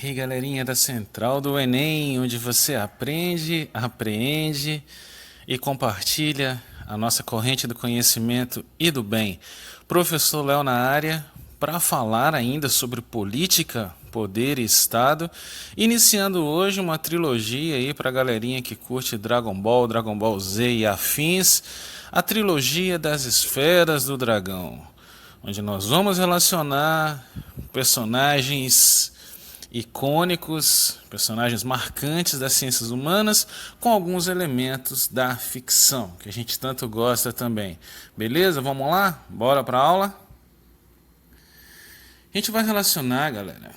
E galerinha da Central do Enem, onde você aprende, apreende e compartilha a nossa corrente do conhecimento e do bem. Professor Léo na área para falar ainda sobre política, poder e Estado, iniciando hoje uma trilogia aí para a galerinha que curte Dragon Ball, Dragon Ball Z e afins, a trilogia das esferas do dragão, onde nós vamos relacionar personagens icônicos, personagens marcantes das ciências humanas, com alguns elementos da ficção, que a gente tanto gosta também. Beleza? Vamos lá? Bora para a aula? A gente vai relacionar, galera,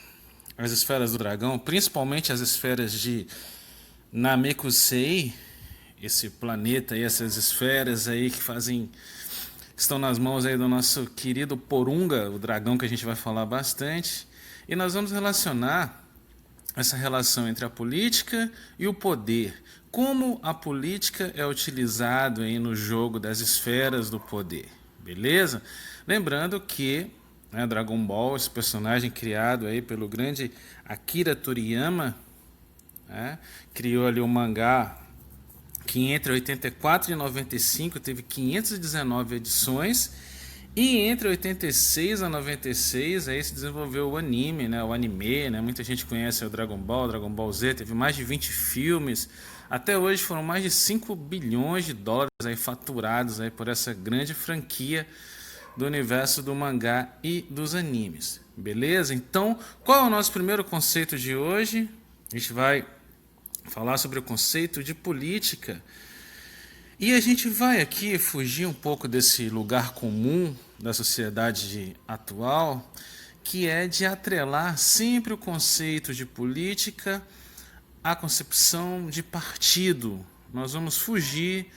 as esferas do dragão, principalmente as esferas de Namekusei, esse planeta e essas esferas aí que estão nas mãos aí do nosso querido Porunga, o dragão que a gente vai falar bastante. E nós vamos relacionar essa relação entre a política e o poder. Como a política é utilizada aí no jogo das esferas do poder. Beleza? Lembrando que Dragon Ball, esse personagem criado aí pelo grande Akira Toriyama, criou ali um mangá que entre 84 e 95 teve 519 edições. E entre 86 a 96 aí se desenvolveu o anime, o anime, muita gente conhece o Dragon Ball Z, teve mais de 20 filmes. Até hoje foram mais de 5 bilhões de dólares aí faturados aí por essa grande franquia do universo do mangá e dos animes. Beleza? Então, qual é o nosso primeiro conceito de hoje? A gente vai falar sobre o conceito de política. E a gente vai aqui fugir um pouco desse lugar comum da sociedade atual, que é de atrelar sempre o conceito de política à concepção de partido. Nós vamos fugir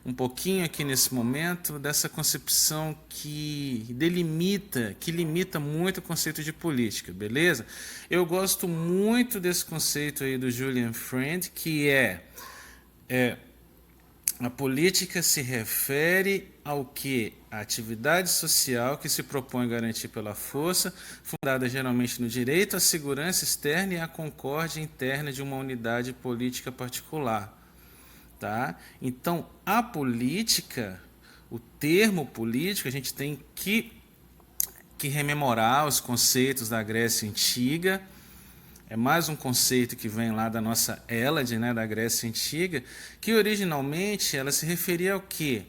um pouquinho aqui nesse momento dessa concepção que limita muito o conceito de política, beleza? Eu gosto muito desse conceito aí do Julian Friend, que a política se refere ao que? A atividade social que se propõe garantir pela força, fundada geralmente no direito à segurança externa e à concórdia interna de uma unidade política particular. Tá? Então, a política, o termo político, a gente tem que rememorar os conceitos da Grécia Antiga. É mais um conceito que vem lá da nossa Hélade, da Grécia Antiga, que originalmente ela se referia ao quê?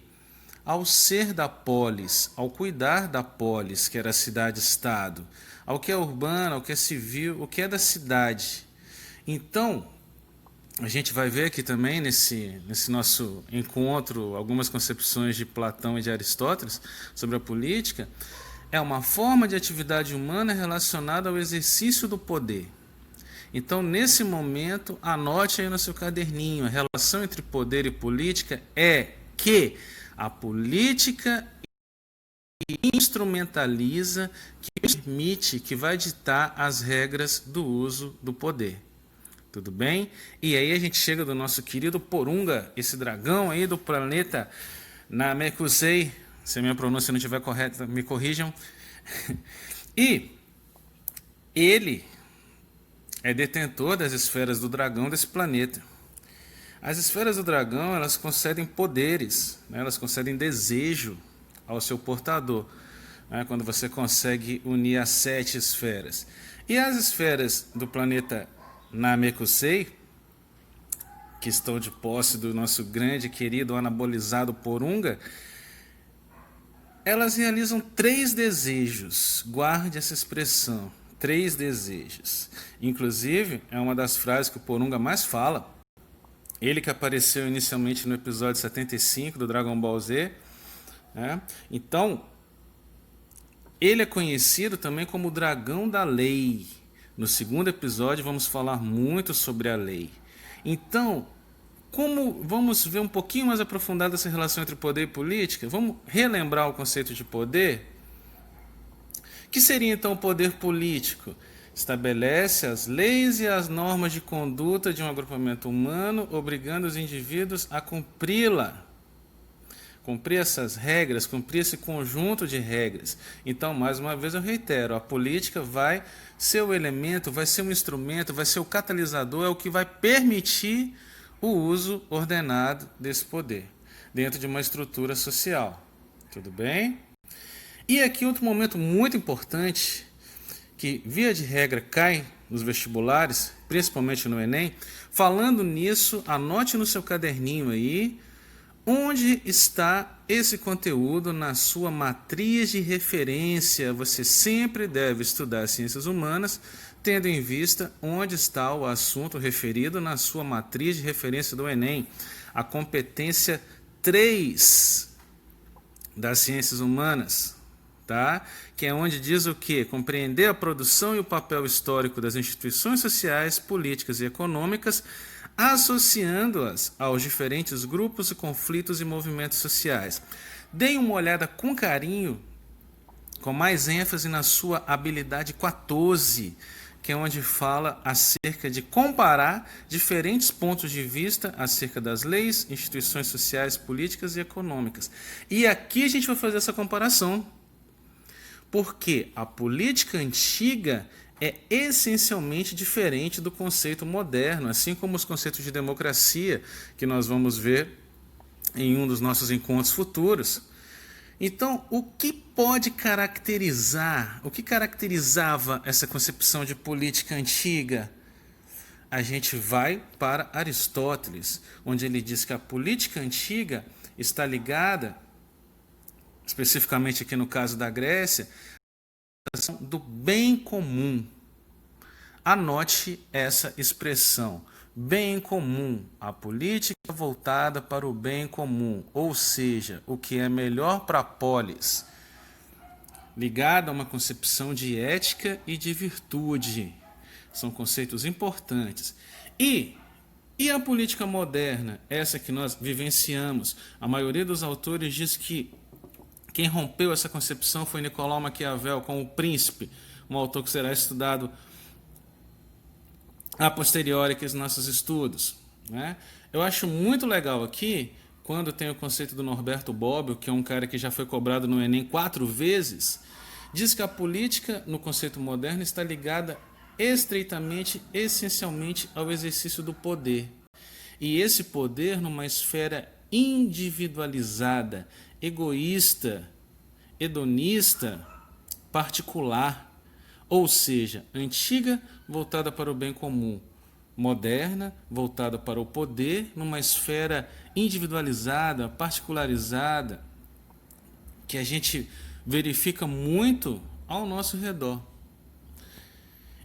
Ao ser da polis, ao cuidar da polis, que era a cidade-estado, ao que é urbano, ao que é civil, o que é da cidade. Então, a gente vai ver aqui também nesse nosso encontro algumas concepções de Platão e de Aristóteles sobre a política. É uma forma de atividade humana relacionada ao exercício do poder. Então, nesse momento, anote aí no seu caderninho, a relação entre poder e política é que a política instrumentaliza, que permite, que vai ditar as regras do uso do poder. Tudo bem? E aí a gente chega do nosso querido Porunga, esse dragão aí do planeta Namekusei. Se a minha pronúncia não estiver correta, me corrijam. E ele é detentor das esferas do dragão desse planeta. As esferas do dragão, elas concedem poderes, elas concedem desejo ao seu portador, quando você consegue unir as 7 esferas. E as esferas do planeta Namekusei, que estão de posse do nosso grande, querido, anabolizado Porunga, elas realizam 3 desejos. Guarde essa expressão. 3 desejos. Inclusive, é uma das frases que o Porunga mais fala. Ele que apareceu inicialmente no episódio 75 do Dragon Ball Z. Então, ele é conhecido também como o Dragão da Lei. No segundo episódio, vamos falar muito sobre a lei. Então, como vamos ver um pouquinho mais aprofundado essa relação entre poder e política? Vamos relembrar o conceito de poder? O que seria então o poder político? Estabelece as leis e as normas de conduta de um agrupamento humano, obrigando os indivíduos a cumpri-la. cumprir essas regras, cumprir esse conjunto de regras. Então, mais uma vez eu reitero, a política vai ser o elemento, vai ser um instrumento, vai ser o catalisador, é o que vai permitir o uso ordenado desse poder, dentro de uma estrutura social. Tudo bem? E aqui outro momento muito importante, que via de regra cai nos vestibulares, principalmente no Enem. Falando nisso, anote no seu caderninho aí, onde está esse conteúdo na sua matriz de referência. Você sempre deve estudar ciências humanas, tendo em vista onde está o assunto referido na sua matriz de referência do Enem. A competência 3 das ciências humanas, tá? Que é onde diz o quê? Compreender a produção e o papel histórico das instituições sociais, políticas e econômicas, associando-as aos diferentes grupos e conflitos e movimentos sociais. Deem uma olhada com carinho, com mais ênfase na sua habilidade 14, que é onde fala acerca de comparar diferentes pontos de vista acerca das leis, instituições sociais, políticas e econômicas. E aqui a gente vai fazer essa comparação, porque a política antiga é essencialmente diferente do conceito moderno, assim como os conceitos de democracia, que nós vamos ver em um dos nossos encontros futuros. Então, o que pode caracterizar, o que caracterizava essa concepção de política antiga? A gente vai para Aristóteles, onde ele diz que a política antiga está ligada, especificamente aqui no caso da Grécia, do bem comum. Anote essa expressão, bem comum, a política voltada para o bem comum, ou seja, o que é melhor para a polis, ligado a uma concepção de ética e de virtude. São conceitos importantes. E a política moderna, essa que nós vivenciamos, a maioria dos autores diz que quem rompeu essa concepção foi Nicolau Maquiavel com O Príncipe, um autor que será estudado a posteriori aqui nos nossos estudos, né? Eu acho muito legal aqui, quando tem o conceito do Norberto Bobbio, que é um cara que já foi cobrado no Enem 4 vezes, diz que a política, no conceito moderno, está ligada estreitamente, essencialmente, ao exercício do poder. E esse poder numa esfera individualizada, egoísta, hedonista, particular, ou seja, antiga voltada para o bem comum, moderna voltada para o poder numa esfera individualizada, particularizada, que a gente verifica muito ao nosso redor.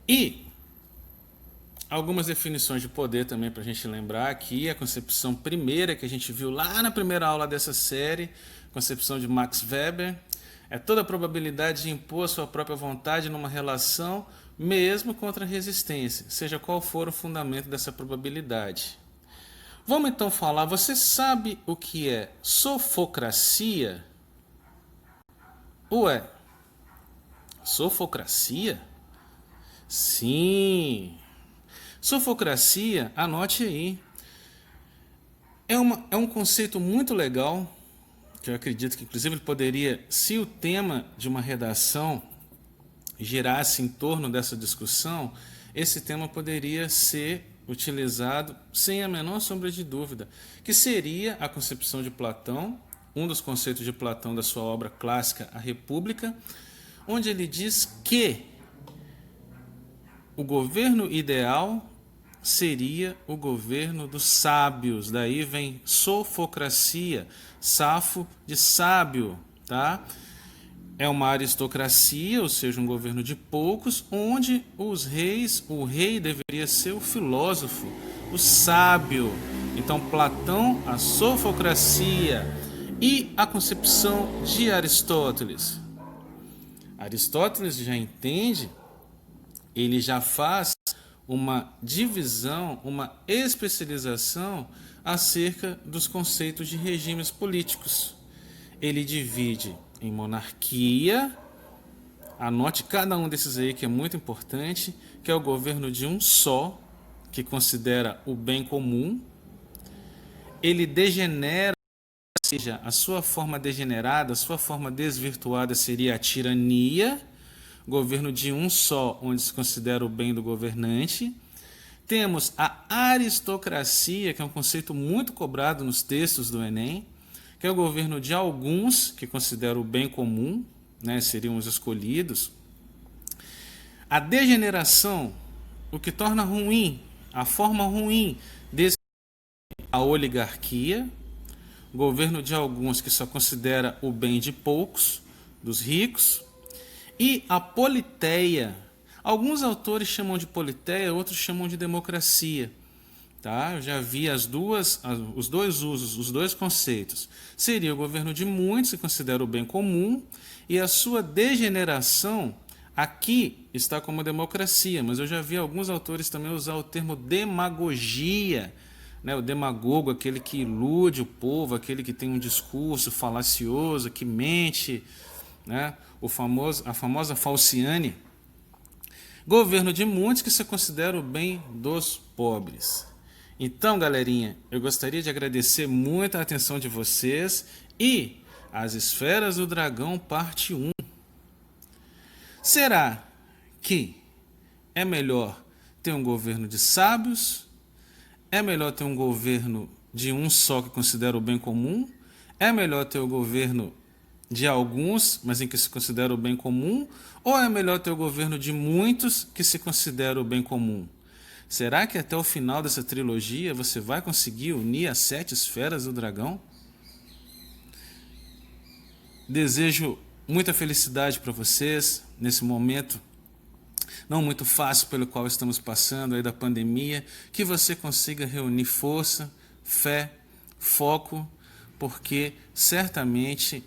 E algumas definições de poder também para a gente lembrar aqui, a concepção primeira que a gente viu lá na primeira aula dessa série, concepção de Max Weber, é toda a probabilidade de impor a sua própria vontade numa relação, mesmo contra a resistência, seja qual for o fundamento dessa probabilidade. Vamos então falar, você sabe o que é sofocracia? Ué, sofocracia? Sim. Sofocracia, anote aí. É um conceito muito legal, que eu acredito que inclusive ele poderia, se o tema de uma redação girasse em torno dessa discussão, esse tema poderia ser utilizado sem a menor sombra de dúvida, que seria a concepção de Platão, um dos conceitos de Platão da sua obra clássica, A República, onde ele diz que o governo ideal seria o governo dos sábios. Daí vem sofocracia, safo de sábio, tá? É uma aristocracia, ou seja, um governo de poucos, onde os reis, o rei deveria ser o filósofo, o sábio. Então, Platão, a sofocracia e a concepção de Aristóteles. Aristóteles já entende, ele já faz uma divisão, uma especialização acerca dos conceitos de regimes políticos. Ele divide em monarquia, anote cada um desses aí que é muito importante, que é o governo de um só, que considera o bem comum. Ele degenera seja, a sua forma degenerada, a sua forma desvirtuada seria a tirania, governo de um só, onde se considera o bem do governante. Temos a aristocracia, que é um conceito muito cobrado nos textos do Enem, que é o governo de alguns, que considera o bem comum, né, seriam os escolhidos. A degeneração, o que torna ruim, a forma ruim desse a oligarquia, governo de alguns que só considera o bem de poucos, dos ricos, e a politeia. Alguns autores chamam de politeia, outros chamam de democracia. Tá? Eu já vi os dois usos, os dois conceitos. Seria o governo de muitos, que considera o bem comum, e a sua degeneração aqui está como democracia, mas eu já vi alguns autores também usar o termo demagogia, né? O demagogo, aquele que ilude o povo, aquele que tem um discurso falacioso, que mente, né? A famosa falciane. Governo de muitos que se considera o bem dos pobres. Então, galerinha, eu gostaria de agradecer muito a atenção de vocês e As Esferas do Dragão, parte 1. Será que é melhor ter um governo de sábios? É melhor ter um governo de um só que considera o bem comum? É melhor ter o governo de alguns, mas em que se considera o bem comum? Ou é melhor ter o governo de muitos que se considera o bem comum? Será que até o final dessa trilogia você vai conseguir unir as 7 esferas do dragão? Desejo muita felicidade para vocês nesse momento não muito fácil pelo qual estamos passando aí da pandemia, que você consiga reunir força, fé, foco, porque certamente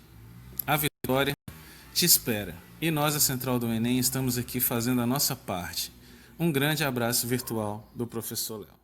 a vitória te espera. E nós, a Central do Enem, estamos aqui fazendo a nossa parte. Um grande abraço virtual do professor Léo.